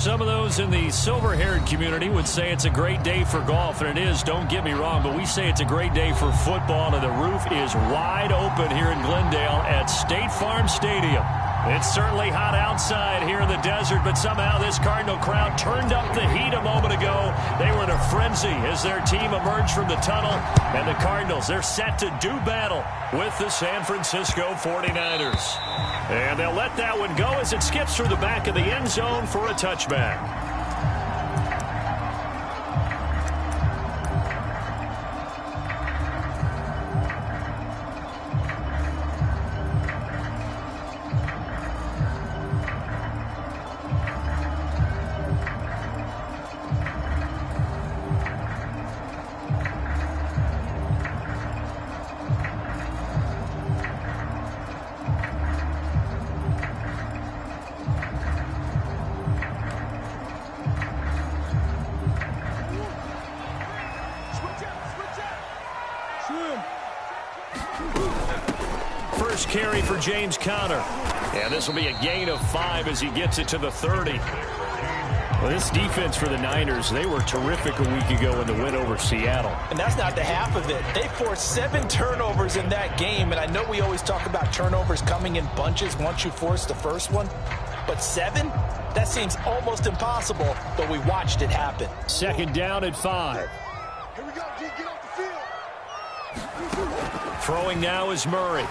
Some of those in the silver-haired community would say it's a great day for golf, and it is, don't get me wrong, but we say it's a great day for football, and the roof is wide open here in Glendale at State Farm Stadium. It's certainly hot outside here in the desert, but somehow this Cardinal crowd turned up the heat a moment ago. They were in a frenzy as their team emerged from the tunnel, and the Cardinals, they're set to do battle with the San Francisco 49ers. And they'll let that one go as it skips through the back of the end zone for a touchback. First carry for James Conner. And this will be a gain of 5 as he gets it to the 30. Well, this defense for the Niners, they were terrific a week ago in the win over Seattle. And that's not the half of it. They forced 7 turnovers in that game. And I know we always talk about turnovers coming in bunches once you force the first one. But 7? That seems almost impossible, but we watched it happen. Second down at 5. Here we go, G. Get off the field. Throwing now is Murray.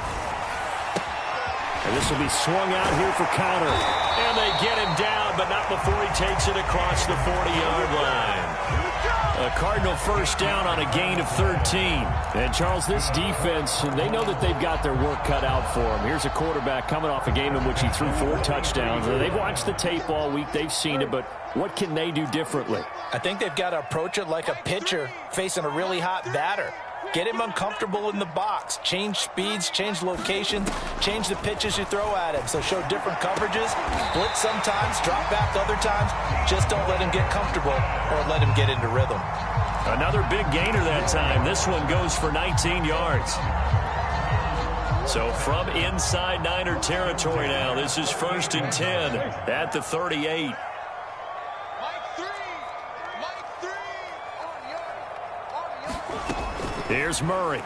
And this will be swung out here for Conner. And they get him down, but not before he takes it across the 40-yard line. A Cardinal first down on a gain of 13. And, Charles, this defense, they know that they've got their work cut out for them. Here's a quarterback coming off a game in which he threw 4 touchdowns. They've watched the tape all week. They've seen it, but what can they do differently? I think they've got to approach it like a pitcher facing a really hot batter. Get him uncomfortable in the box. Change speeds, change locations, change the pitches you throw at him. So show different coverages, blitz sometimes, drop back other times. Just don't let him get comfortable or let him get into rhythm. Another big gainer that time. This one goes for 19 yards. So from inside Niner territory now, this is 1st and 10 at the 38. Here's Murray.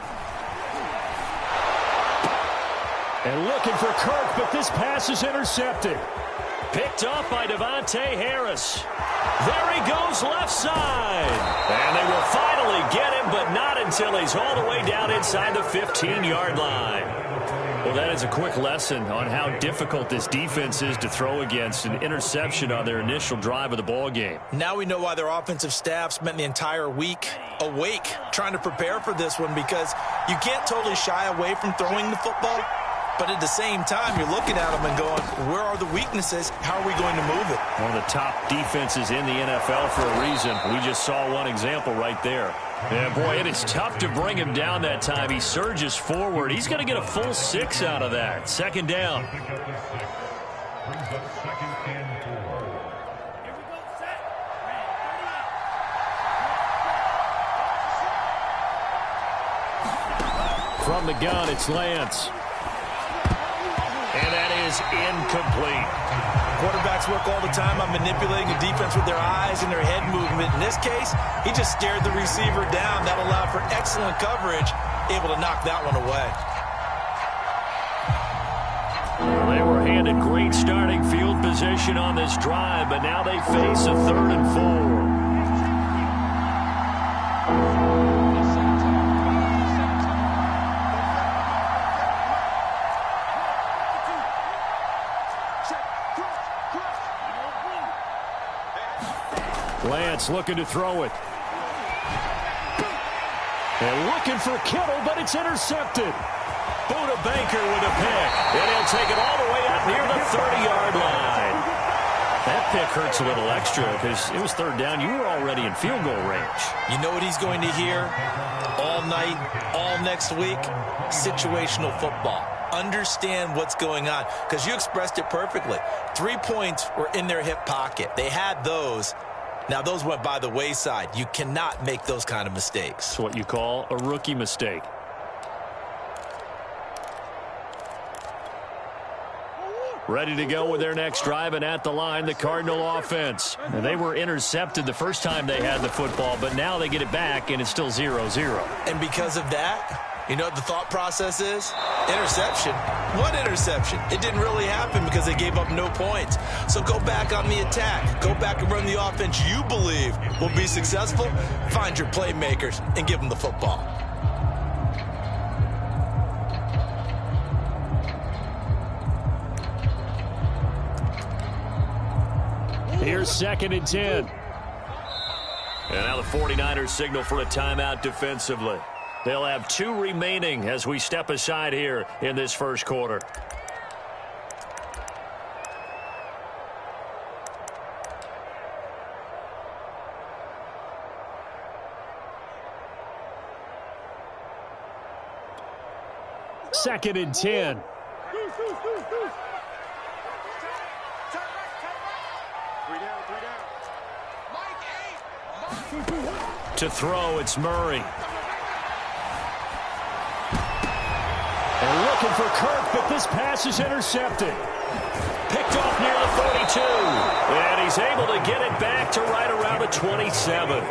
And looking for Kirk, but this pass is intercepted. Picked up by Devontae Harris. There he goes left side. And they will finally get him, but not until he's all the way down inside the 15-yard line. Well, that is a quick lesson on how difficult this defense is to throw against. An interception on their initial drive of the ball game. Now we know why their offensive staff spent the entire week awake trying to prepare for this one, because you can't totally shy away from throwing the football. But at the same time, you're looking at them and going, where are the weaknesses? How are we going to move it? One of the top defenses in the NFL for a reason. We just saw one example right there. Yeah, boy, it is tough to bring him down that time. He surges forward. He's going to get a full 6 out of that. Second down. From the gun, it's Lance. And that is incomplete. Quarterbacks work all the time on manipulating the defense with their eyes and their head movement. In this case, he just stared the receiver down. That allowed for excellent coverage, able to knock that one away. Well, they were handed great starting field position on this drive, but now they face a 3rd and 4. Lance looking to throw it. And looking for Kittle, but it's intercepted. Buda Baker with a pick. And he'll take it all the way up near the 30-yard line. That pick hurts a little extra because it was 3rd down. You were already in field goal range. You know what he's going to hear all night, all next week? Situational football. Understand what's going on, because you expressed it perfectly. 3 points were in their hip pocket. They had those. Now, those went by the wayside. You cannot make those kind of mistakes. It's what you call a rookie mistake. Ready to go with their next drive, and at the line, the Cardinal offense. And they were intercepted the first time they had the football, but now they get it back, and it's still 0-0. And because of that, you know what the thought process is? Interception. What interception? It didn't really happen because they gave up no points. So go back on the attack. Go back and run the offense you believe will be successful. Find your playmakers and give them the football. Here's 2nd and 10. And now the 49ers signal for a timeout defensively. They'll have 2 remaining as we step aside here in this first quarter. Second and 10. To throw, it's Murray. And looking for Kirk, but this pass is intercepted. Picked off near the 42. And he's able to get it back to right around the 27.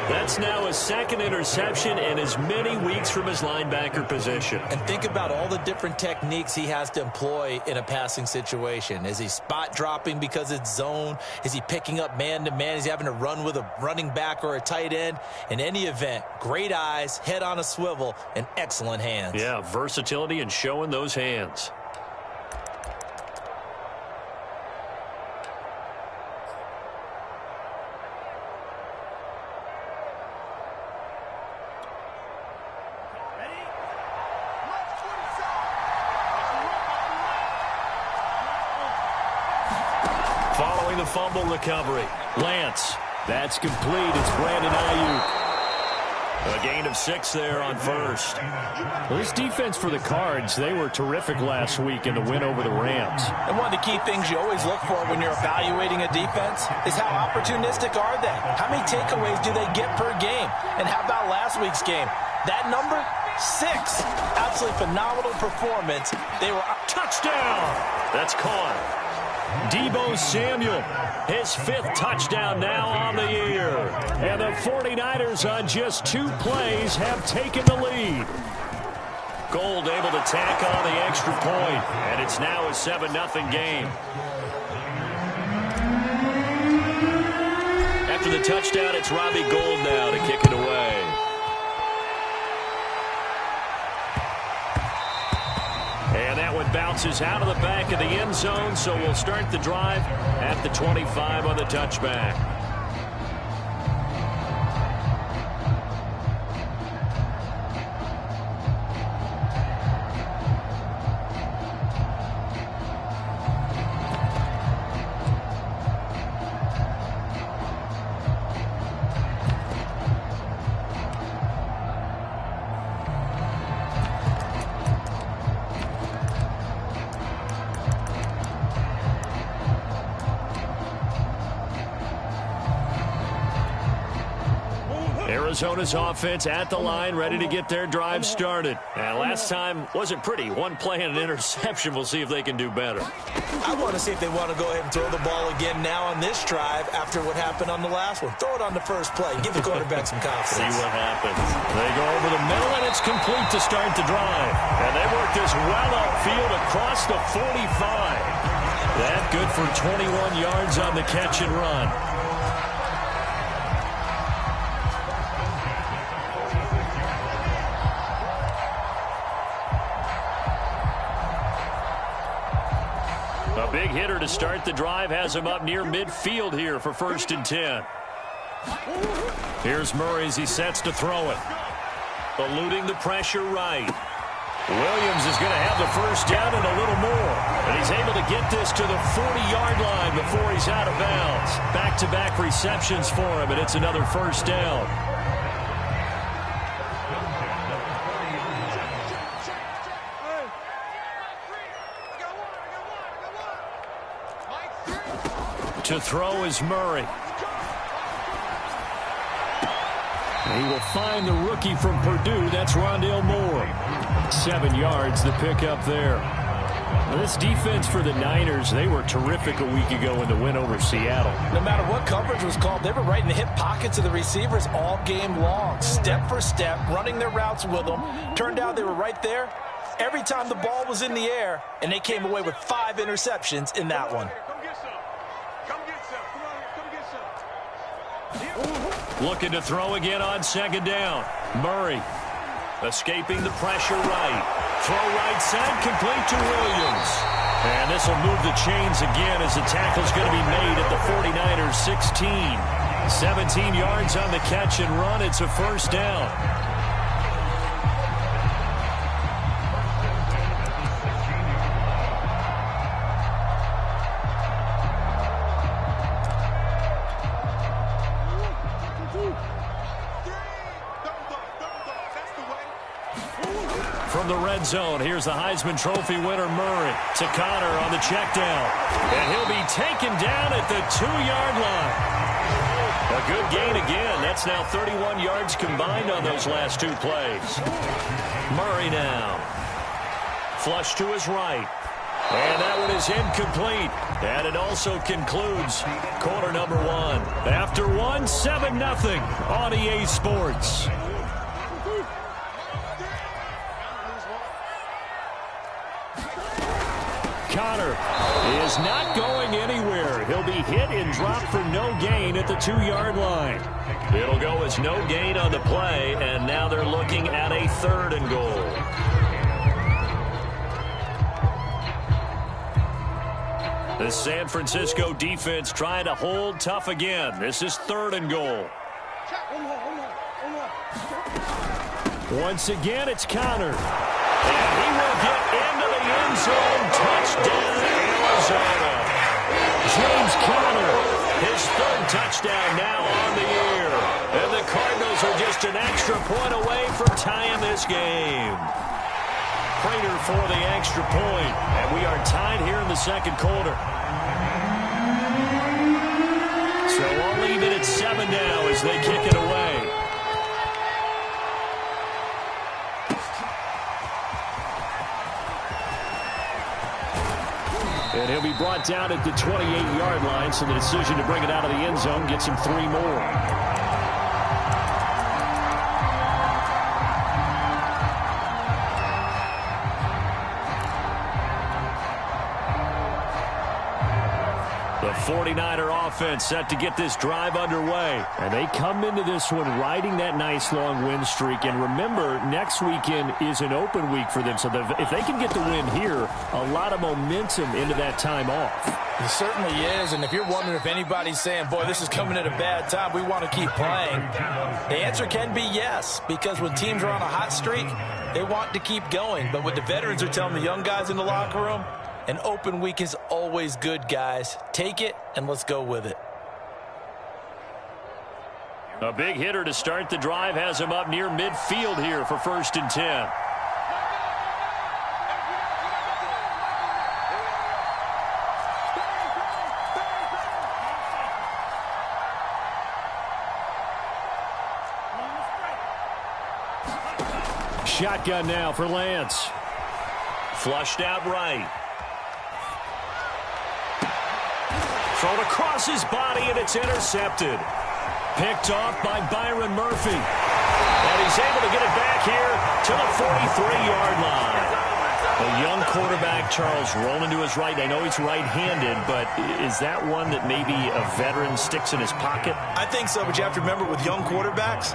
That's now his 2nd interception in as many weeks from his linebacker position. And think about all the different techniques he has to employ in a passing situation. Is he spot dropping because it's zone? Is he picking up man-to-man? Is he having to run with a running back or a tight end? In any event, great eyes, head on a swivel, and excellent hands. Yeah, versatility and showing those hands. Following the fumble recovery, Lance. That's complete. It's Brandon Ayuk. A gain of 6 there on first. Well, this defense for the Cards, they were terrific last week in the win over the Rams. And one of the key things you always look for when you're evaluating a defense is how opportunistic are they? How many takeaways do they get per game? And how about last week's game? That number? 6. Absolutely phenomenal performance. They were touchdown. That's caught. Deebo Samuel, his 5th touchdown now on the year. And the 49ers on just 2 plays have taken the lead. Gold able to tack on the extra point, and it's now a 7-0 game. After the touchdown, it's Robbie Gould now to kick it away. And that one bounces out of the back of the end zone, so we'll start the drive at the 25 on the touchback. Arizona's offense at the line, ready to get their drive started. And last time wasn't pretty. 1 play and an interception. We'll see if they can do better. I want to see if they want to go ahead and throw the ball again now on this drive after what happened on the last one. Throw it on the first play. Give the quarterback some confidence. See what happens. They go over the middle, and it's complete to start the drive. And they work this well upfield across the 45. That good for 21 yards on the catch and run. A big hitter to start the drive has him up near midfield here for 1st and 10. Here's Murray as he sets to throw it. Eluding the pressure right. Williams is going to have the first down and a little more. And he's able to get this to the 40-yard line before he's out of bounds. Back-to-back receptions for him, and it's another first down. To throw is Murray. He will find the rookie from Purdue. That's Rondale Moore. 7 yards, the pickup there. Well, this defense for the Niners, they were terrific a week ago in the win over Seattle. No matter what coverage was called, they were right in the hip pockets of the receivers all game long. Step for step, running their routes with them. Turned out they were right there every time the ball was in the air, and they came away with 5 interceptions in that one. Looking to throw again on second down. Murray escaping the pressure right. Throw right side, complete to Williams. And this will move the chains again as the tackle's going to be made at the 49ers 16. 17 yards on the catch and run. It's a first down. From the red zone, here's the Heisman Trophy winner Murray to Connor on the check down. And he'll be taken down at the 2-yard line. A good gain again. That's now 31 yards combined on those last 2 plays. Murray now. Flush to his right. And that one is incomplete. And it also concludes quarter number 1. After 1, 7-0 on EA Sports. Connor is not going anywhere. He'll be hit and dropped for no gain at the 2-yard line. It'll go as no gain on the play, and now they're looking at a 3rd and goal. The San Francisco defense trying to hold tough again. This is 3rd and goal. Once again, it's Connor. And he will get into the end zone. Touchdown, Arizona. James Conner, his 3rd touchdown now on the year. And the Cardinals are just an extra point away from tying this game. Prater for the extra point. And we are tied here in the 2nd quarter. So we'll leave it at 7 now as they kick it away. And he'll be brought down at the 28-yard line, so the decision to bring it out of the end zone gets him 3 more. The 49er offense set to get this drive underway. And they come into this one riding that nice long win streak. And remember, next weekend is an open week for them. So if they can get the win here, a lot of momentum into that time off. It certainly is. And if you're wondering if anybody's saying, boy, this is coming at a bad time, we want to keep playing, the answer can be yes. Because when teams are on a hot streak, they want to keep going. But what the veterans are telling the young guys in the locker room, an open week is always good, guys. Take it, and let's go with it. A big hitter to start the drive has him up near midfield here for 1st and 10. Shotgun now for Lance. Flushed out right. Thrown across his body, and it's intercepted. Picked off by Byron Murphy. And he's able to get it back here to the 43-yard line. A young quarterback, Charles, rolling to his right. I know he's right-handed, but is that one that maybe a veteran sticks in his pocket? I think so, but you have to remember with young quarterbacks,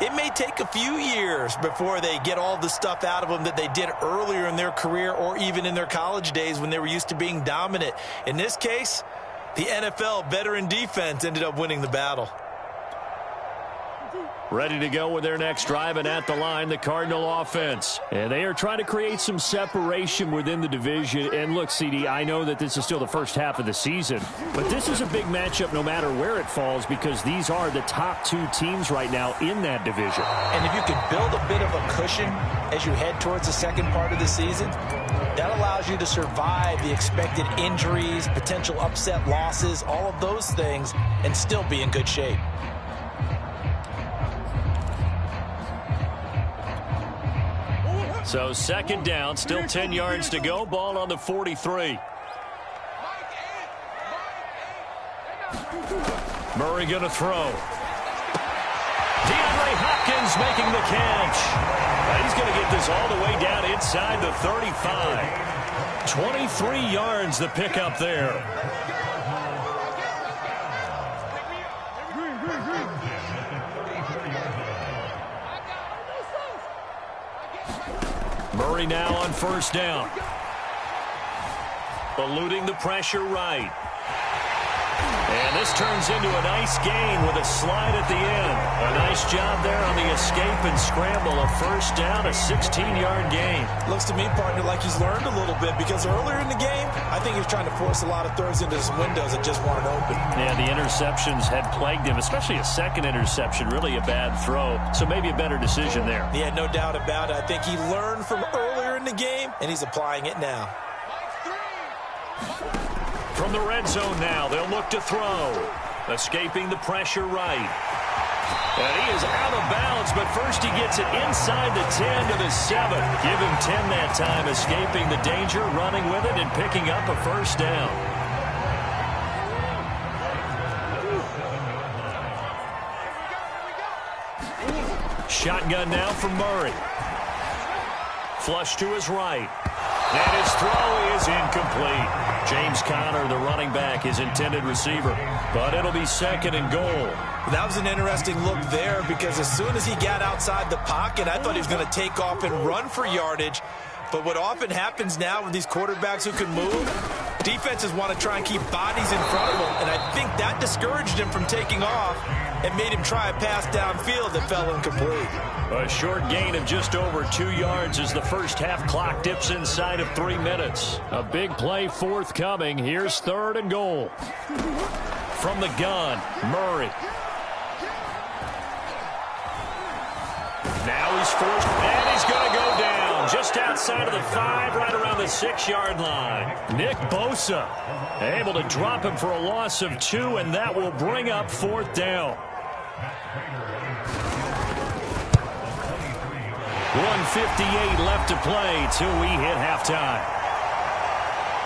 it may take a few years before they get all the stuff out of them that they did earlier in their career or even in their college days when they were used to being dominant. In this case, the NFL veteran defense ended up winning the battle. Ready to go with their next drive, and at the line, the Cardinal offense. And they are trying to create some separation within the division. And look, CD, I know that this is still the first half of the season, but this is a big matchup no matter where it falls because these are the top 2 teams right now in that division. And if you can build a bit of a cushion as you head towards the second part of the season, that allows you to survive the expected injuries, potential upset losses, all of those things, and still be in good shape. So second down, still 10 yards to go. Ball on the 43. Murray going to throw. DeAndre Hopkins making the catch. He's going to get this all the way down inside the 35. 23 yards the pickup there. Murray now on first down. Eluding the pressure right. And this turns into a nice gain with a slide at the end. A nice job there on the escape and scramble. A first down, a 16-yard gain. Looks to me, partner, like he's learned a little bit because earlier in the game, I think he was trying to force a lot of throws into some windows that just weren't open. Yeah, the interceptions had plagued him, especially a second interception. Really a bad throw, so maybe a better decision there. Yeah, no doubt about it. I think he learned from earlier in the game, and he's applying it now. From the red zone now, they'll look to throw. Escaping the pressure right. And he is out of bounds, but first he gets it inside the 10 to the 7. Give him 10 that time, escaping the danger, running with it, and picking up a first down. Shotgun now from Murray. Flush to his right. And his throw is incomplete. James Conner, the running back, his intended receiver. But it'll be second and goal. That was an interesting look there because as soon as he got outside the pocket, I thought he was going to take off and run for yardage. But what often happens now with these quarterbacks who can move, defenses want to try and keep bodies in front of them. And I think that discouraged him from taking off and made him try a pass downfield that fell incomplete. A short gain of just over 2 yards as the first half clock dips inside of 3 minutes. A big play forthcoming. Here's third and goal. From the gun, Murray. Now he's forced, and he's going to go down just outside of the 5, right around the 6-yard line. Nick Bosa able to drop him for a loss of 2, and that will bring up fourth down. 1:58 left to play till we hit halftime.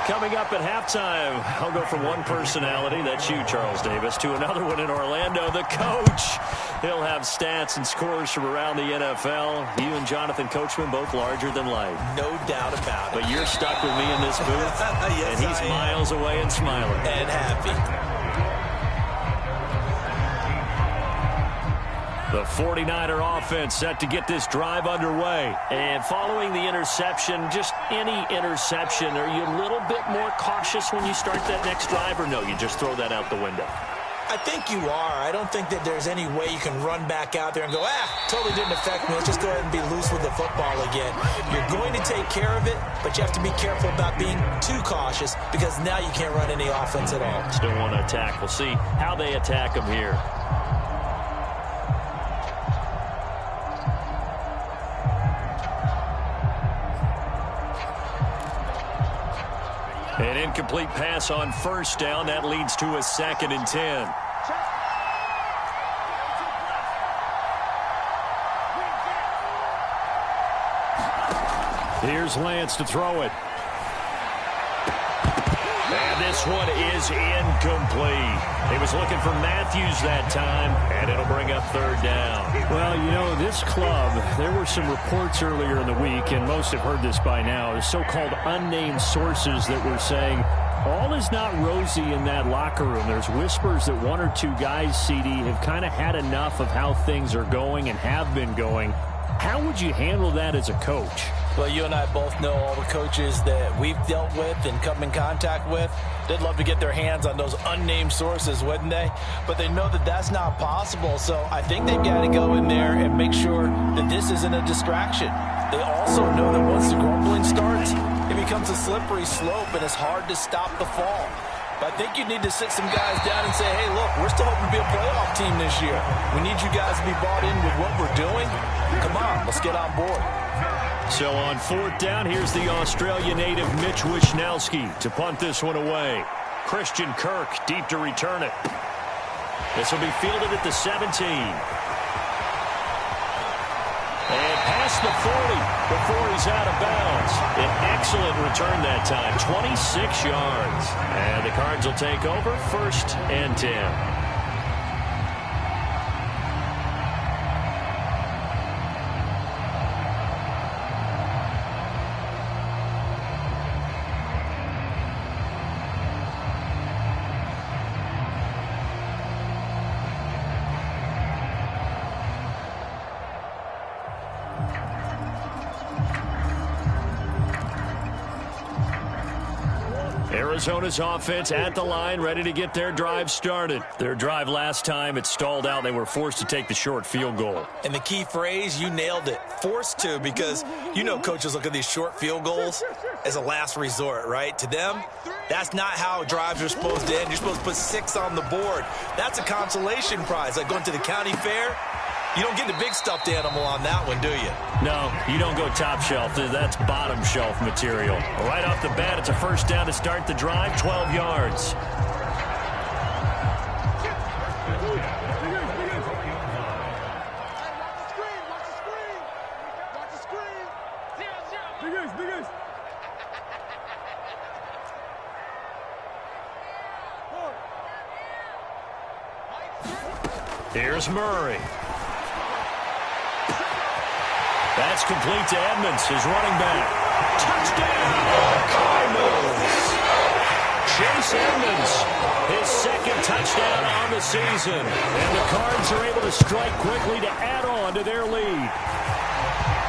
Coming up at halftime, I'll go from one personality, that's you, Charles Davis, to another one in Orlando, the coach. He'll have stats and scores from around the NFL. You and Jonathan Coachman, both larger than life. No doubt about it. But you're stuck with me in this booth, yes, and he's miles away and smiling. And happy. The 49er offense set to get this drive underway. And following the interception, just any interception, are you a little bit more cautious when you start that next drive, or no, you just throw that out the window? I think you are. I don't think that there's any way you can run back out there and go, totally didn't affect me. Let's just go ahead and be loose with the football again. You're going to take care of it, but you have to be careful about being too cautious because now you can't run any offense at all. Still want to attack. We'll see how they attack them here. An incomplete pass on first down. That leads to a 2nd and 10. Here's Lance to throw it. And this one is incomplete. He was looking for Matthews that time, and it'll bring up third down. Well, you know, this club, there were some reports earlier in the week, and most have heard this by now, the so-called unnamed sources that were saying all is not rosy in that locker room. There's whispers that 1 or 2 guys, CD, have kind of had enough of how things are going and have been going. How would you handle that as a coach? Well, you and I both know all the coaches that we've dealt with and come in contact with. They'd love to get their hands on those unnamed sources, wouldn't they? But they know that that's not possible, so I think they've got to go in there and make sure that this isn't a distraction. They also know that once the grumbling starts, it becomes a slippery slope, and it's hard to stop the fall. But I think you need to sit some guys down and say, hey, look, we're still hoping to be a playoff team this year. We need you guys to be bought in with what we're doing. Come on, let's get on board. So on fourth down, here's the Australia native Mitch Wishnowsky to punt this one away. Christian Kirk deep to return it. This will be fielded at the 17. And pass past the 40 before he's out of bounds. An excellent return that time, 26 yards. And the Cards will take over, 1st and 10. Arizona's offense at the line, ready to get their drive started. Their drive last time, it stalled out. They were forced to take the short field goal. And the key phrase, you nailed it, forced to, because you know coaches look at these short field goals as a last resort, right? To them, that's not how drives are supposed to end. You're supposed to put 6 on the board. That's a consolation prize, like going to the county fair. You don't get the big stuffed animal on that one, do you? No, you don't go top shelf. That's bottom shelf material. Right off the bat, it's a 1st down to start the drive, 12 yards. Here's Murray. That's complete to Edmonds, his running back. Touchdown, Cardinals! Chase Edmonds, his 2nd touchdown on the season. And the Cards are able to strike quickly to add on to their lead.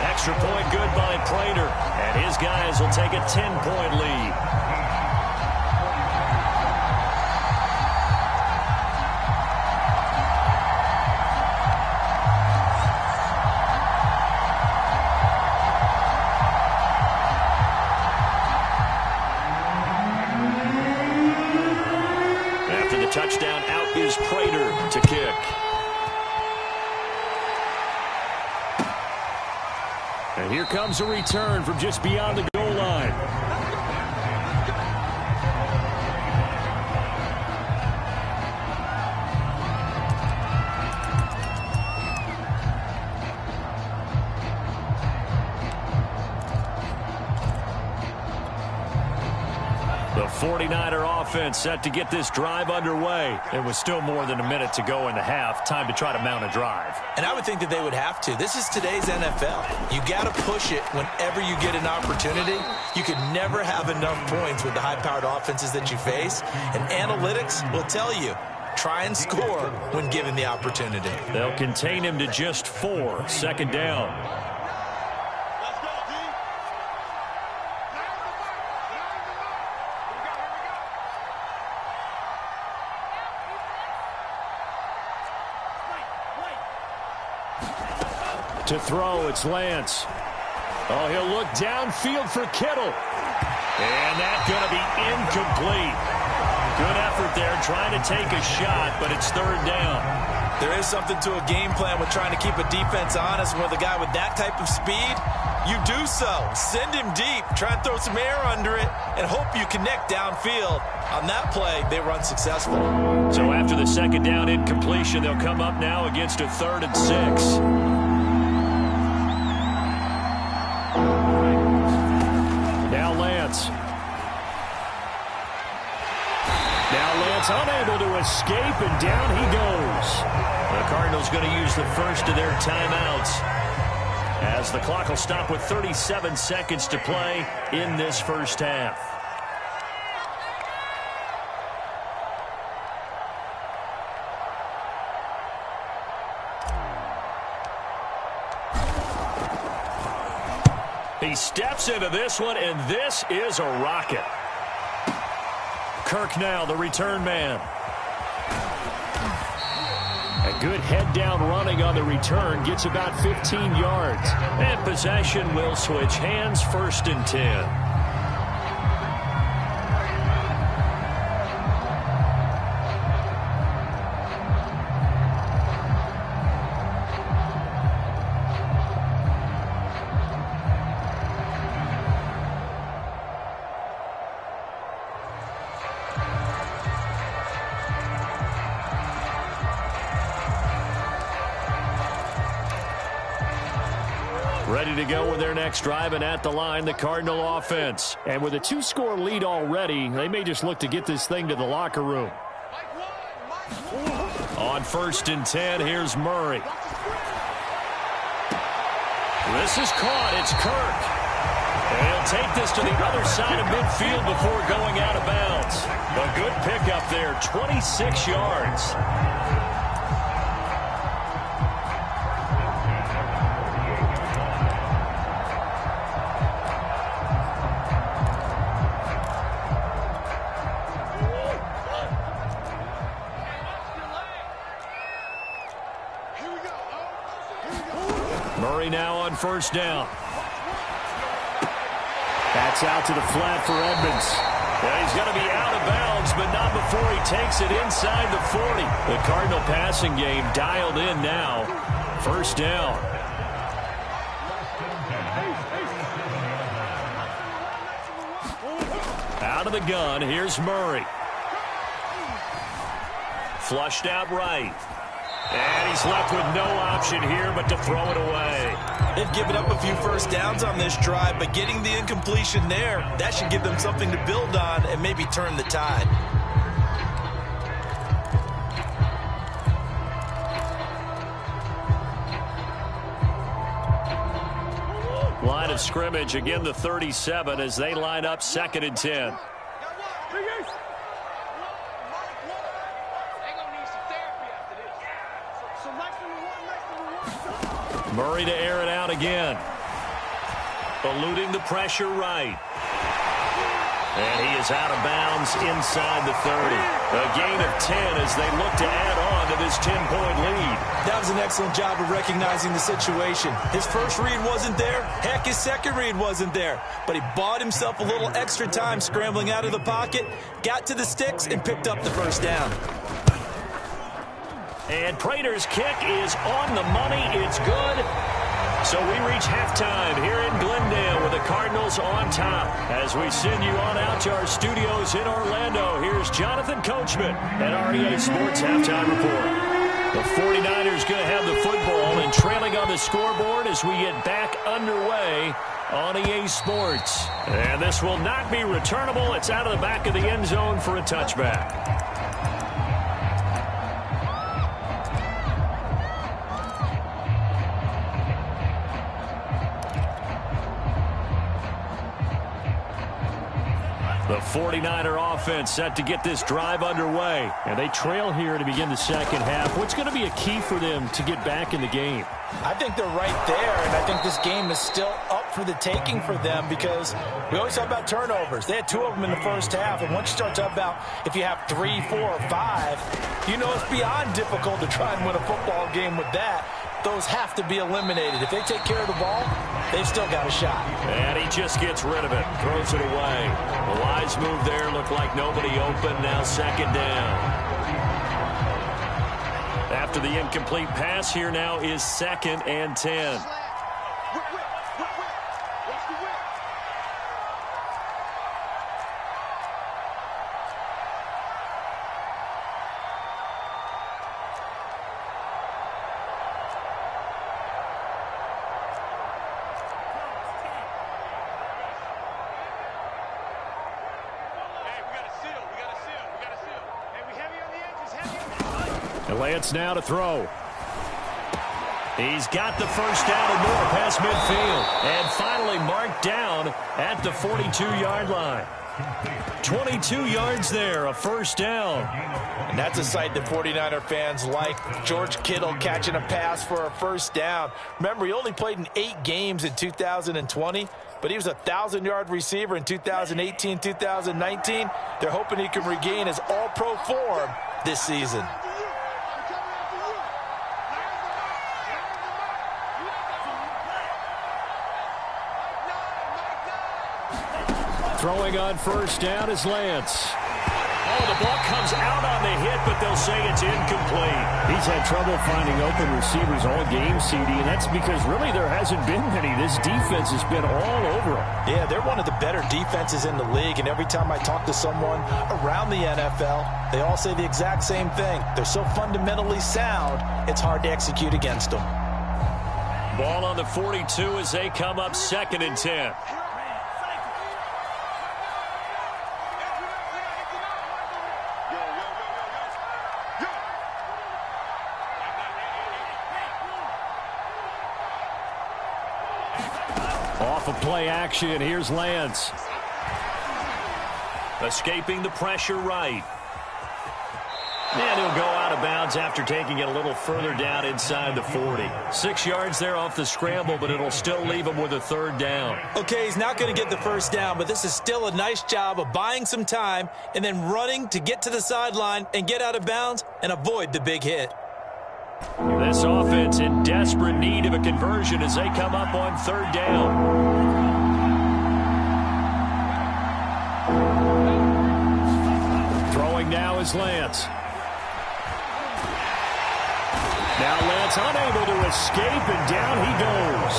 Extra point good by Prater. And his guys will take a 10-point lead. Touchdown, out is Prater to kick. And here comes a return from just beyond the goal line. The 49er offense set to get this drive underway. It was still more than a minute to go in the half. Time to try to mount a drive. And I would think that they would have to. This is today's NFL. You got to push it whenever you get an opportunity. You could never have enough points with the high-powered offenses that you face. And analytics will tell you, try and score when given the opportunity. They'll contain him to just 4. 2nd down. To throw, it's Lance. Oh, he'll look downfield for Kittle. And that's going to be incomplete. Good effort there trying to take a shot, but it's 3rd down. There is something to a game plan with trying to keep a defense honest. With a guy with that type of speed, you do so. Send him deep. Try and throw some air under it and hope you connect downfield. On that play, they run successful. So after the 2nd down incompletion, they'll come up now against a 3rd and 6. Now Lance unable to escape, and down he goes. The Cardinals going to use the first of their timeouts, as the clock will stop with 37 seconds to play in this 1st half. He steps into this one, and this is a rocket. Kirk now, the return man. A good head-down running on the return gets about 15 yards. And possession will switch hands, 1st and 10. Ready to go with their next drive, and at the line, the Cardinal offense. And with a 2-score lead already, they may just look to get this thing to the locker room. On 1st and 10, here's Murray. This is caught. It's Kirk. And he'll take this to the other side of midfield before going out of bounds. A good pickup there, 26 yards. Murray now on 1st down. That's out to the flat for Edmonds. Yeah, he's going to be out of bounds, but not before he takes it inside the 40. The Cardinal passing game dialed in now. 1st down. Out of the gun, here's Murray. Flushed out right. And he's left with no option here but to throw it away. They've given up a few first downs on this drive, but getting the incompletion there, that should give them something to build on and maybe turn the tide. Line of scrimmage, again the 37 as they line up 2nd and 10. Murray to air it out again. Eluding the pressure right. And he is out of bounds inside the 30. A gain of 10 as they look to add on to this 10-point lead. That was an excellent job of recognizing the situation. His first read wasn't there. Heck, his second read wasn't there. But he bought himself a little extra time scrambling out of the pocket, got to the sticks, and picked up the 1st down. And Prater's kick is on the money. It's good. So we reach halftime here in Glendale with the Cardinals on top. As we send you on out to our studios in Orlando, here's Jonathan Coachman at REA Sports Halftime Report. The 49ers going to have the football and trailing on the scoreboard as we get back underway on EA Sports. And this will not be returnable. It's out of the back of the end zone for a touchback. The 49er offense set to get this drive underway. And they trail here to begin the second half. What's going to be a key for them to get back in the game? I think they're right there, and I think this game is still up for the taking for them because we always talk about turnovers. They had 2 of them in the first half, and once you start talking about if you have 3, 4, or 5, you know it's beyond difficult to try and win a football game with that. Those have to be eliminated. If they take care of the ball, they've still got a shot. And he just gets rid of it, throws it away. A wise move there, looked like nobody open, now 2nd down. After the incomplete pass, here now is 2nd and 10. Lance now to throw. He's got the 1st down and more past midfield. And finally marked down at the 42-yard line. 22 yards there, a 1st down. And that's a sight that 49er fans like. George Kittle catching a pass for a 1st down. Remember, he only played in 8 games in 2020, but he was a 1,000-yard receiver in 2018, 2019. They're hoping he can regain his all-pro form this season. Throwing on 1st down is Lance. Oh, the ball comes out on the hit, but they'll say it's incomplete. He's had trouble finding open receivers all game, CD, and that's because really there hasn't been many. This defense has been all over them. Yeah, they're one of the better defenses in the league, and every time I talk to someone around the NFL, they all say the exact same thing. They're so fundamentally sound, it's hard to execute against them. Ball on the 42 as they come up 2nd and 10. Off of play action, here's Lance. Escaping the pressure right. And he'll go out of bounds after taking it a little further down inside the 40. 6 yards there off the scramble, but it'll still leave him with a 3rd down. Okay, he's not going to get the 1st down, but this is still a nice job of buying some time and then running to get to the sideline and get out of bounds and avoid the big hit. This offense in desperate need of a conversion as they come up on 3rd down. Throwing now is Lance. Now Lance unable to escape, and down he goes.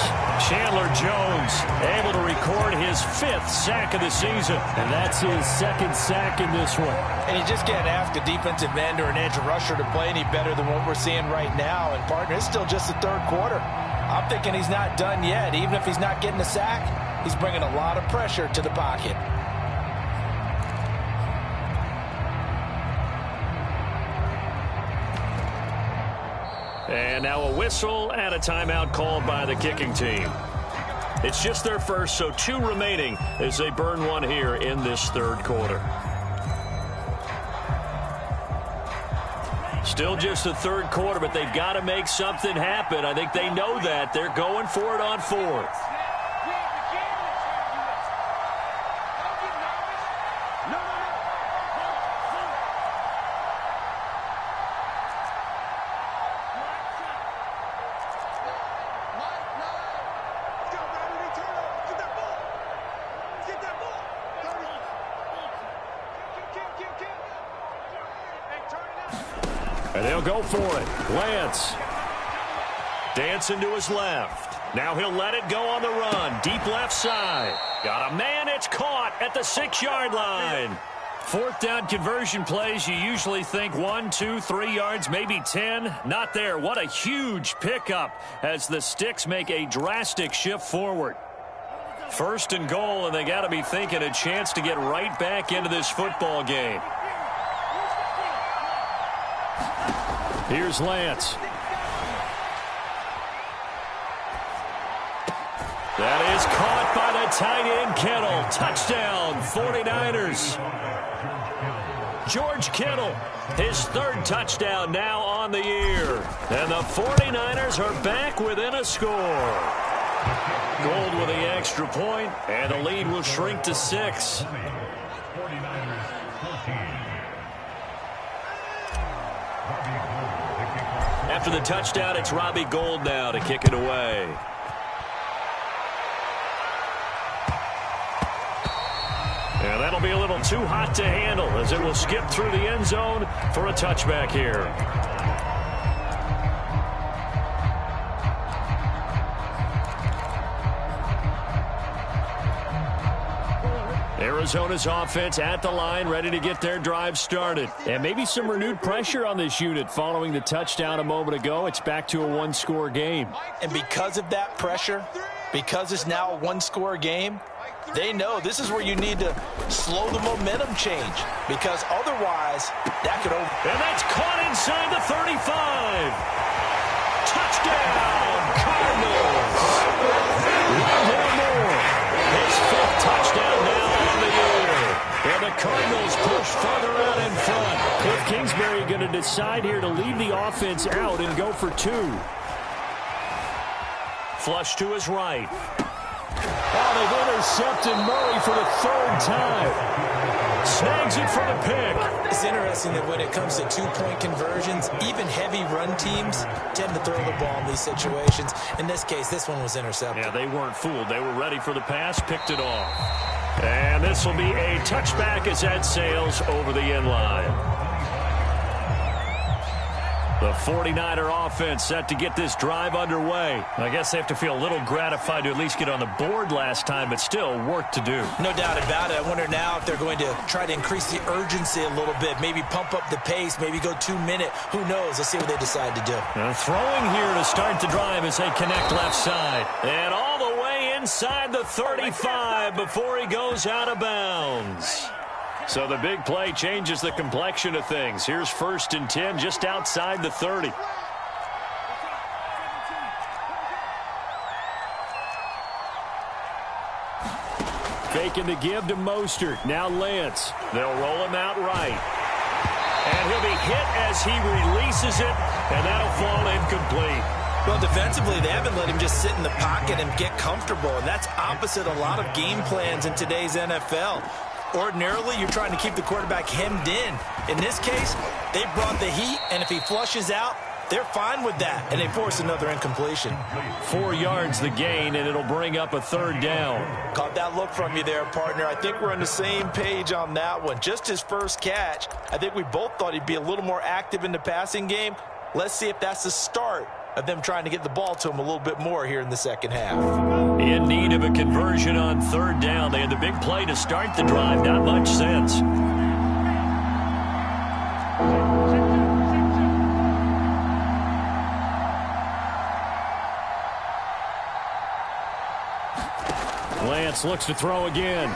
Chandler Jones able to record his 5th sack of the season. And that's his 2nd sack in this one. And you just can't ask a defensive end or an edge rusher to play any better than what we're seeing right now. And, partner, it's still just the 3rd quarter. I'm thinking he's not done yet. Even if he's not getting a sack, he's bringing a lot of pressure to the pocket. And now a whistle and a timeout called by the kicking team. It's just their first, so 2 remaining as they burn one here in this 3rd quarter. Still just the 3rd quarter, but they've got to make something happen. I think they know that. They're going for it on 4th. And they'll go for it. Lance. Dancing to his left. Now he'll let it go on the run. Deep left side. Got a man. It's caught at the 6-yard line. 4th down conversion plays, you usually think 1, 2, 3 yards, maybe 10. Not there. What a huge pickup as the Sticks make a drastic shift forward. 1st and goal, and they got to be thinking a chance to get right back into this football game. Here's Lance. That is caught by the tight end, Kittle. Touchdown, 49ers. George Kittle, his 3rd touchdown now on the year. And the 49ers are back within a score. Gold with the extra point, and the lead will shrink to 6. After the touchdown, it's Robbie Gould now to kick it away. And that'll be a little too hot to handle as it will skip through the end zone for a touchback here. Arizona's offense at the line, ready to get their drive started. And maybe some renewed pressure on this unit following the touchdown a moment ago. It's back to a 1-score game. And because of that pressure, because it's now a 1-score game, they know this is where you need to slow the momentum change, because otherwise that could over. And that's caught inside the 35. Touchdown, Cardinals. Rondale Moore, his 5th touchdown now on the year. And the Cardinals push further out in front. Cliff Kingsbury going to decide here to leave the offense out and go for 2. Flush to his right. Oh, they've intercepted Murray for the 3rd time. Snags it for the pick. It's interesting that when it comes to 2-point conversions, even heavy run teams tend to throw the ball in these situations. In this case, this one was intercepted. Yeah, they weren't fooled. They were ready for the pass, picked it off. And this will be a touchback as that sails over the end line. The The 49er offense set to get this drive underway. I guess they have to feel a little gratified to at least get on the board last time, but still work to do. No doubt about it. I wonder now if they're going to try to increase the urgency a little bit, maybe pump up the pace, maybe go 2 minute. Who knows? Let's see what they decide to do. Throwing here to start the drive as they connect left side. And all the way inside the 35 before he goes out of bounds. So the big play changes the complexion of things. Here's 1st and 10 just outside the 30. Faking the give to Mostert. Now Lance. They'll roll him out right. And he'll be hit as he releases it, and that'll fall incomplete. Well, defensively, they haven't let him just sit in the pocket and get comfortable, and that's opposite a lot of game plans in today's NFL. Ordinarily, you're trying to keep the quarterback hemmed in. In this case, they brought the heat, and if he flushes out, they're fine with that, and they force another incompletion. 4 yards the gain, and it'll bring up a 3rd down. Caught that look from you there, partner. I think we're on the same page on that one. Just his first catch, I think we both thought he'd be a little more active in the passing game. Let's see if that's the start of them trying to get the ball to him a little bit more here in the second half. In need of a conversion on 3rd down. They had the big play to start the drive. Not much sense. Lance looks to throw again.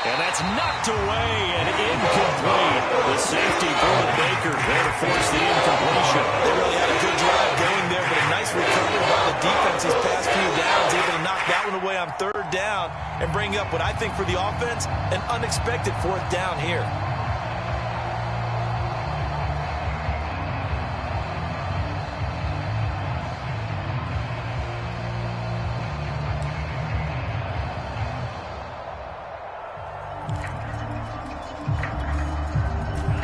And that's knocked away and incomplete. The safety, Bruin Baker, there to force the incompletion. They really had a good drive going there, but a nice recovery by the defense these past few downs, able to knock that one away on 3rd down and bring up what I think for the offense, an unexpected 4th down here.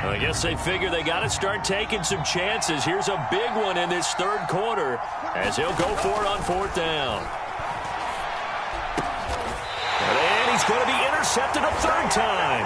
I guess they figure they got to start taking some chances. Here's a big one in this 3rd quarter as he'll go for it on 4th down. And he's going to be intercepted a 3rd time.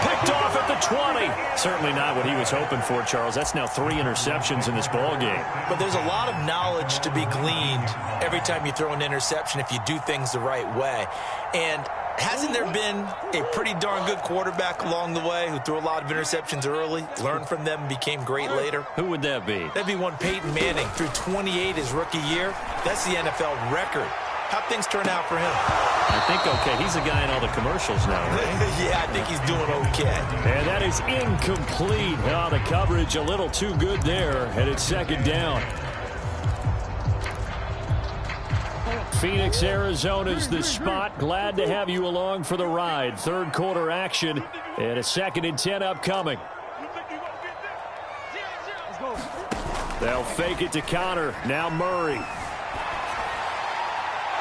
Picked off at the 20. Certainly not what he was hoping for, Charles. That's now 3 interceptions in this ball game. But there's a lot of knowledge to be gleaned every time you throw an interception if you do things the right way. And hasn't there been a pretty darn good quarterback along the way who threw a lot of interceptions early, learned from them, and became great later? Who would that be? That'd be one Peyton Manning. Threw 28 his rookie year. That's the NFL record. How'd things turn out for him? I think okay. He's the guy in all the commercials now, right? Yeah, I think he's doing okay. And that is incomplete. Oh, the coverage a little too good there. And it's 2nd down. Phoenix, Arizona's the spot. Glad to have you along for the ride. 3rd quarter action and a 2nd and 10 upcoming. They'll fake it to Connor. Now Murray.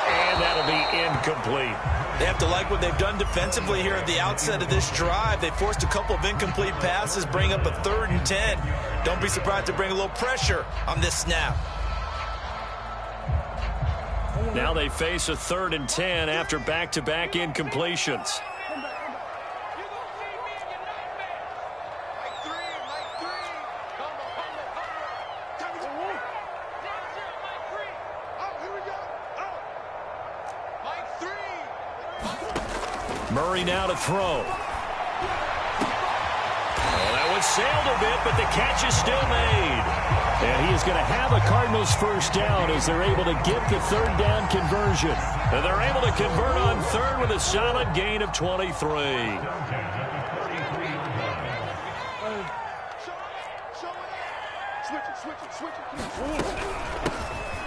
And that'll be incomplete. They have to like what they've done defensively here at the outset of this drive. They forced a couple of incomplete passes, bring up a 3rd and 10. Don't be surprised to bring a little pressure on this snap. Now they face a 3rd and 10 after back-to-back incompletions. Murray now to throw. Well, that one sailed a bit, but the catch is still made. And he is going to have a Cardinals 1st down as they're able to get the 3rd down conversion. And they're able to convert on 3rd with a solid gain of 23.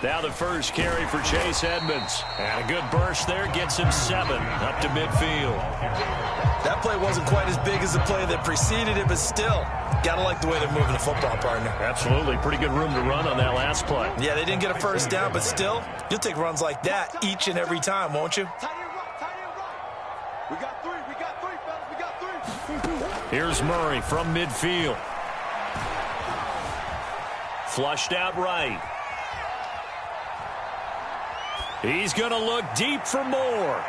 Now the first carry for Chase Edmonds. And a good burst there gets him 7 up to midfield. That play wasn't quite as big as the play that preceded it, but still, got to like the way they're moving the football, partner. Absolutely. Pretty good room to run on that last play. Yeah, they didn't get a 1st down, but still, you'll take runs like that each and every time, won't you? We got 3, fellas. We got 3. Here's Murray from midfield. Flushed out right. He's going to look deep for more.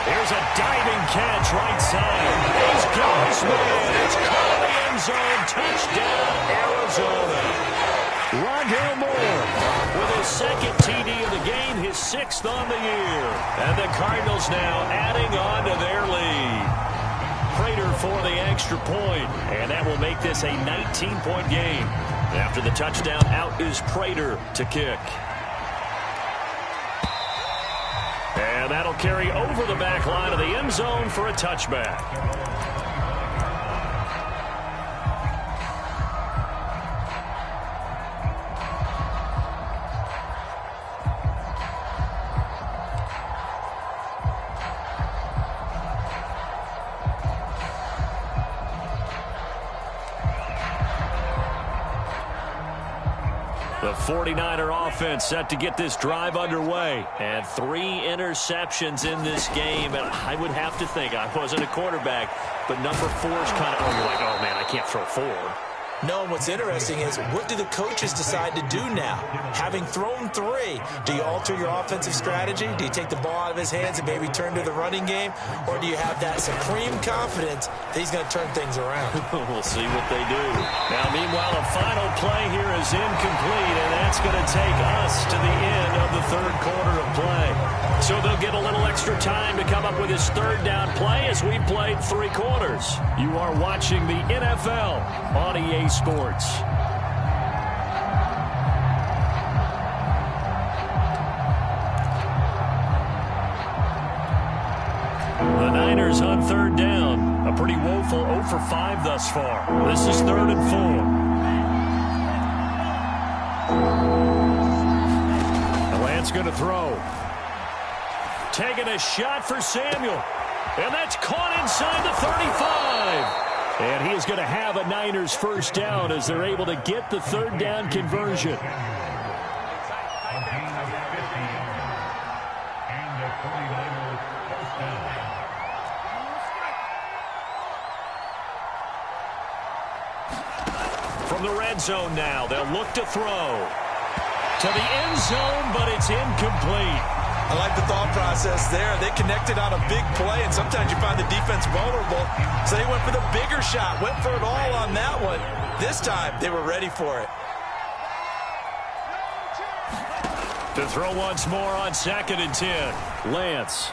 Here's a diving catch right side. He's got his man. It's caught in the end end zone. Touchdown, Arizona. Rondale Moore with his second TD of the game, his 6th on the year. And the Cardinals now adding on to their lead. Prater for the extra point, and that will make this a 19-point game. After the touchdown, out is Prater to kick. And that'll carry over the back line of the end zone for a touchback. The 49er offense set to get this drive underway. And 3 interceptions in this game. And I would have to think, I wasn't a quarterback, but number 4 is kind of, you're like, oh, man, I can't throw 4. No, what's interesting is what do the coaches decide to do now? Having thrown 3, do you alter your offensive strategy? Do you take the ball out of his hands and maybe turn to the running game? Or do you have that supreme confidence that he's going to turn things around? We'll see what they do. Now, meanwhile, a final play here is incomplete, and that's going to take us to the end of the 3rd quarter of play. So they'll get a little extra time to come up with his 3rd down play as we played 3 quarters. You are watching the NFL on EA Sports. The Niners on 3rd down. A pretty woeful 0 for 5 thus far. This is 3rd and 4. Lance going to throw. Taking a shot for Samuel. And that's caught inside the 35. And he is going to have a Niners 1st down as they're able to get the 3rd down conversion. From the red zone now, they'll look to throw. To the end zone, but it's incomplete. I like the thought process there. They connected on a big play, and sometimes you find the defense vulnerable. So they went for the bigger shot, went for it all on that one. This time, they were ready for it. To throw once more on 2nd and 10. Lance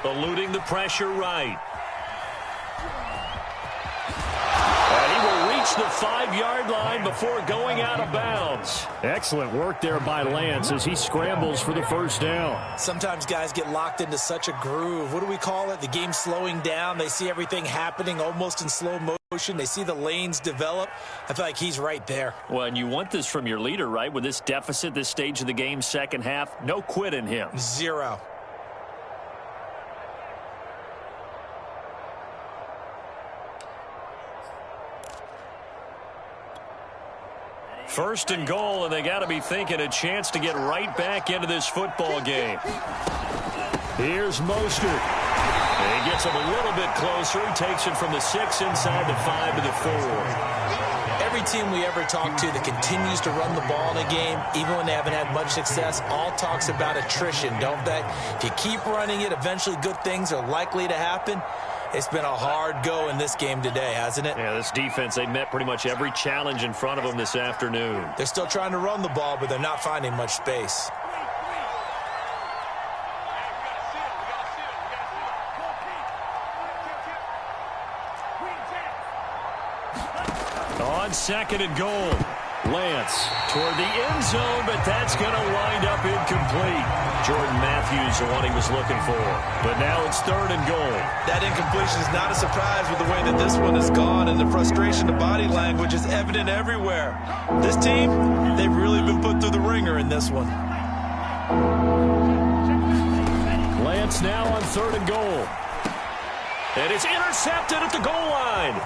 eluding the pressure right. And he will reach the 5-yard line before going out of bounds. Excellent work there by Lance as he scrambles for the 1st down. Sometimes guys get locked into such a groove. What do we call it? The game's slowing down. They see everything happening almost in slow motion. They see the lanes develop. I feel like he's right there. Well, and you want this from your leader, right? With this deficit, this stage of the game, 2nd half, no quit in him. 0. First and goal, and they got to be thinking a chance to get right back into this football game. Here's Mostert. And he gets him a little bit closer. He takes it from the 6 inside the 5 to the 4. Every team we ever talk to that continues to run the ball in a game, even when they haven't had much success, all talks about attrition, don't they? If you keep running it, eventually good things are likely to happen. It's been a hard go in this game today, hasn't it? Yeah, this defense, they met pretty much every challenge in front of them this afternoon. They're still trying to run the ball, but they're not finding much space. On 2nd and goal, Lance toward the end zone, but that's going to wind up incomplete. Jordan Matthews, the one he was looking for. But now it's 3rd and goal. That incompletion is not a surprise with the way that this one has gone, and the frustration, the body language is evident everywhere. This team, they've really been put through the ringer in this one. Lance now on 3rd and goal. And it's intercepted at the goal line.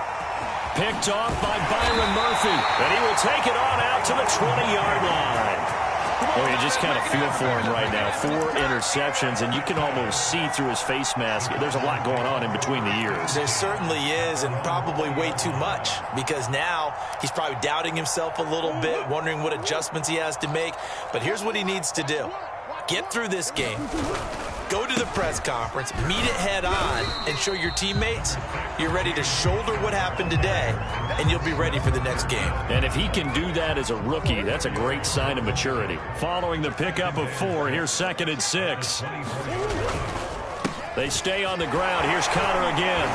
Picked off by Byron Murphy. And he will take it on out to the 20-yard line. Well, you just kind of feel for him right now. 4 interceptions, and you can almost see through his face mask. There's a lot going on in between the ears. There certainly is, and probably way too much, because now he's probably doubting himself a little bit, wondering what adjustments he has to make. But here's what he needs to do. Get through this game. Go to the press conference, meet it head on, and show your teammates you're ready to shoulder what happened today, and you'll be ready for the next game. And if he can do that as a rookie, that's a great sign of maturity. Following the pickup of 4, here's 2nd and 6. They stay on the ground. Here's Conner again.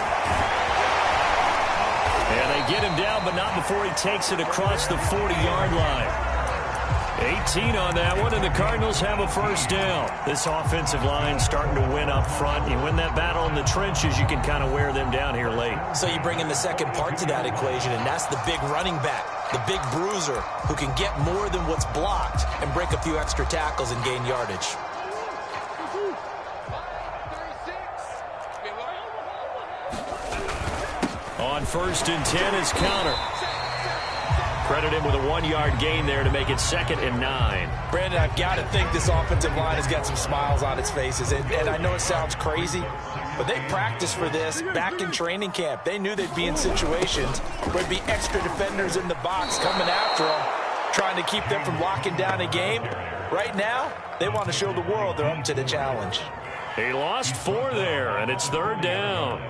And they get him down, but not before he takes it across the 40-yard line. 18 on that one, and the Cardinals have a first down. This offensive line starting to win up front. You win that battle in the trenches, you can kind of wear them down here late. So you bring in the second part to that equation, and that's the big running back, the big bruiser, who can get more than what's blocked and break a few extra tackles and gain yardage. On 1st and 10 is Conner. Credit him with a 1-yard gain there to make it 2nd and 9. Brandon, I've got to think this offensive line has got some smiles on its faces. And I know it sounds crazy, but they practiced for this back in training camp. They knew they'd be in situations where there'd be extra defenders in the box coming after them, trying to keep them from locking down a game. Right now, they want to show the world they're up to the challenge. He lost 4 there, and it's 3rd down.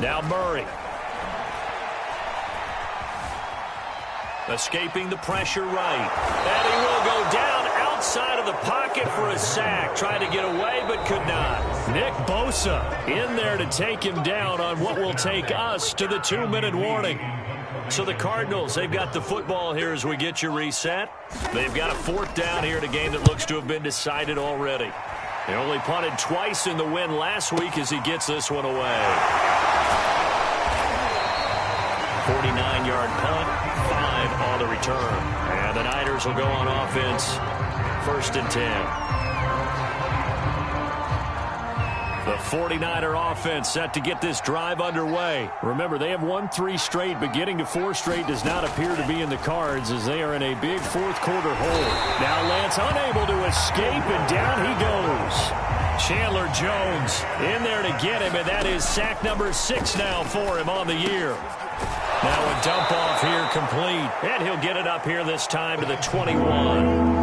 Now Murray. Escaping the pressure right. And he will go down outside of the pocket for a sack. Trying to get away, but could not. Nick Bosa in there to take him down on what will take us to the 2-minute warning. So the Cardinals, they've got the football here as we get you reset. They've got a 4th down here in a game that looks to have been decided already. They only punted twice in the win last week as he gets this one away. 49-yard punt, 5 on the return. And the Niners will go on offense, 1st and 10. The 49er offense set to get this drive underway. Remember, they have won 3 straight, but getting to 4 straight does not appear to be in the cards as they are in a big 4th quarter hole. Now Lance unable to escape, and down he goes. Chandler Jones in there to get him, and that is sack number 6 now for him on the year. Now a dump off here complete, and he'll get it up here this time to the 21.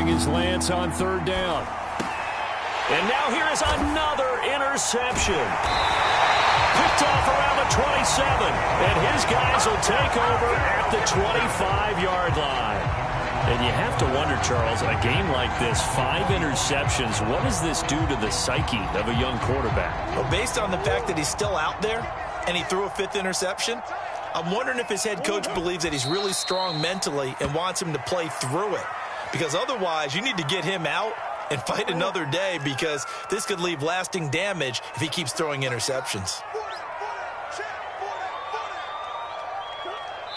Is Lance on 3rd down. And now here is another interception. Picked off around the 27. And his guys will take over at the 25-yard line. And you have to wonder, Charles, a game like this, 5 interceptions, what does this do to the psyche of a young quarterback? Well, based on the fact that he's still out there and he threw a 5th interception, I'm wondering if his head coach believes that he's really strong mentally and wants him to play through it. Because otherwise, you need to get him out and fight another day, because this could leave lasting damage if he keeps throwing interceptions.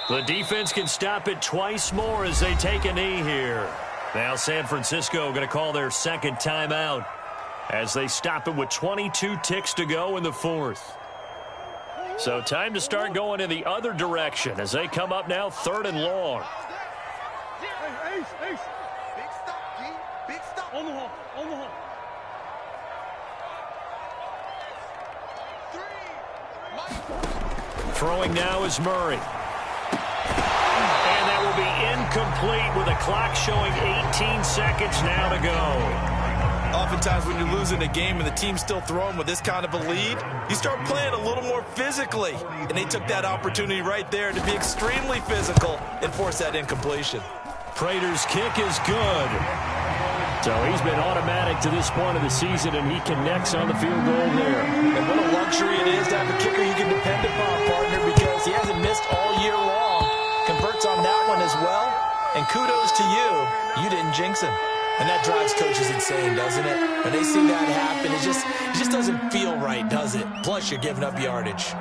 The defense can stop it twice more as they take a knee here. Now San Francisco going to call their 2nd timeout as they stop it with 22 ticks to go in the 4th. So time to start going in the other direction as they come up now 3rd and long. Throwing now is Murray. And that will be incomplete with a clock showing 18 seconds now to go. Oftentimes when you're losing a game and the team's still throwing with this kind of a lead, you start playing a little more physically. And they took that opportunity right there to be extremely physical and force that incompletion. Prater's kick is good. So he's been automatic to this point of the season, and he connects on the field goal there. And what a luxury it is to have a kicker you can depend upon, partner, because he hasn't missed all year long. Converts on that one as well. And kudos to you. You didn't jinx him. And that drives coaches insane, doesn't it? When they see that happen, it just doesn't feel right, does it? Plus, you're giving up yardage.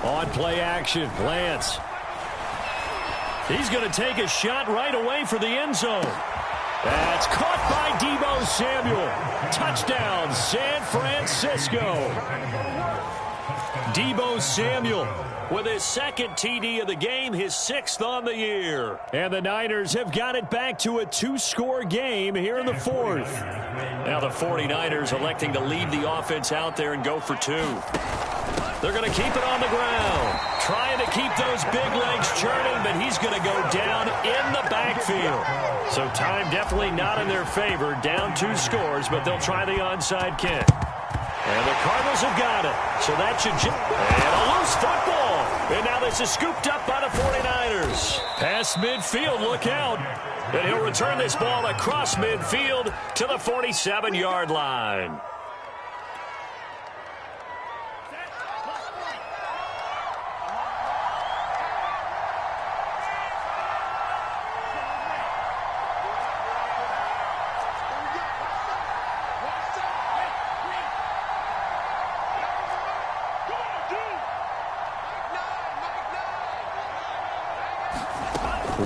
On play action, Lance. He's going to take a shot right away for the end zone. That's caught by Deebo Samuel. Touchdown, San Francisco. Deebo Samuel with his second TD of the game, his 6th on the year. And the Niners have got it back to a 2-score game here in the 4th. Now the 49ers electing to leave the offense out there and go for 2. They're going to keep it on the ground. Trying to keep those big legs churning, but he's going to go down in the backfield. So time definitely not in their favor. Down 2 scores, but they'll try the onside kick. And the Cardinals have got it. So that should... And a loose football. And now this is scooped up by the 49ers. Past midfield, look out. And he'll return this ball across midfield to the 47-yard line.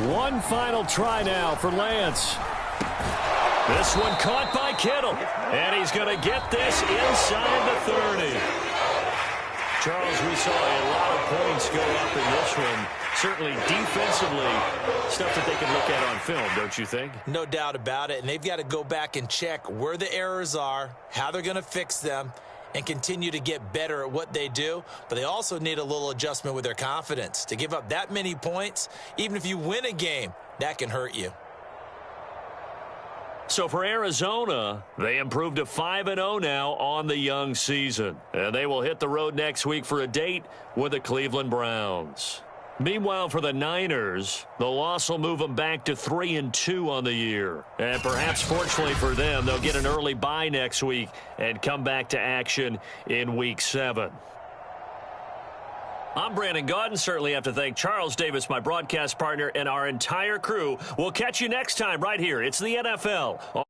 One final try now for Lance. This one caught by Kittle. And he's going to get this inside the 30. Charles, we saw a lot of points go up in this one. Certainly defensively, stuff that they can look at on film, don't you think? No doubt about it. And they've got to go back and check where the errors are, how they're going to fix them, and continue to get better at what they do. But they also need a little adjustment with their confidence. To give up that many points, even if you win a game, that can hurt you. So for Arizona, they improved to 5-0 now on the young season. And they will hit the road next week for a date with the Cleveland Browns. Meanwhile, for the Niners, the loss will move them back to 3-2 on the year. And perhaps fortunately for them, they'll get an early bye next week and come back to action in Week 7. I'm Brandon Gaudin. Certainly have to thank Charles Davis, my broadcast partner, and our entire crew. We'll catch you next time right here. It's the NFL.